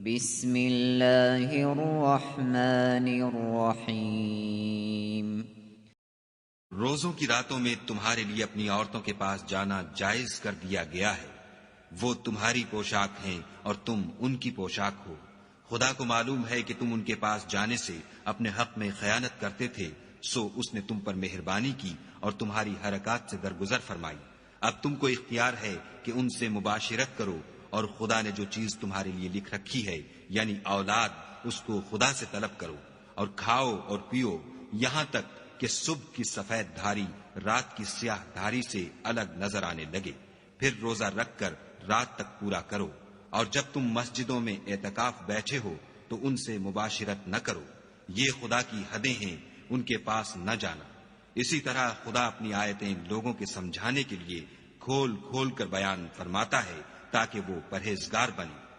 بسم اللہ الرحمن الرحیم۔ روزوں کی راتوں میں تمہارے لیے اپنی عورتوں کے پاس جانا جائز کر دیا گیا ہے، وہ تمہاری پوشاک ہیں اور تم ان کی پوشاک ہو۔ خدا کو معلوم ہے کہ تم ان کے پاس جانے سے اپنے حق میں خیانت کرتے تھے، سو اس نے تم پر مہربانی کی اور تمہاری حرکات سے درگزر فرمائی۔ اب تم کو اختیار ہے کہ ان سے مباشرت کرو، اور خدا نے جو چیز تمہارے لیے لکھ رکھی ہے یعنی اولاد، اس کو خدا سے طلب کرو، اور کھاؤ اور پیو یہاں تک کہ صبح کی سفید دھاری رات کی سیاہ دھاری سے الگ نظر آنے لگے، پھر روزہ رکھ کر رات تک پورا کرو۔ اور جب تم مسجدوں میں اعتکاف بیٹھے ہو تو ان سے مباشرت نہ کرو، یہ خدا کی حدیں ہیں، ان کے پاس نہ جانا۔ اسی طرح خدا اپنی آیتیں لوگوں کے سمجھانے کے لیے کھول کھول کر بیان فرماتا ہے تاکہ وہ پرہیزگار بنے۔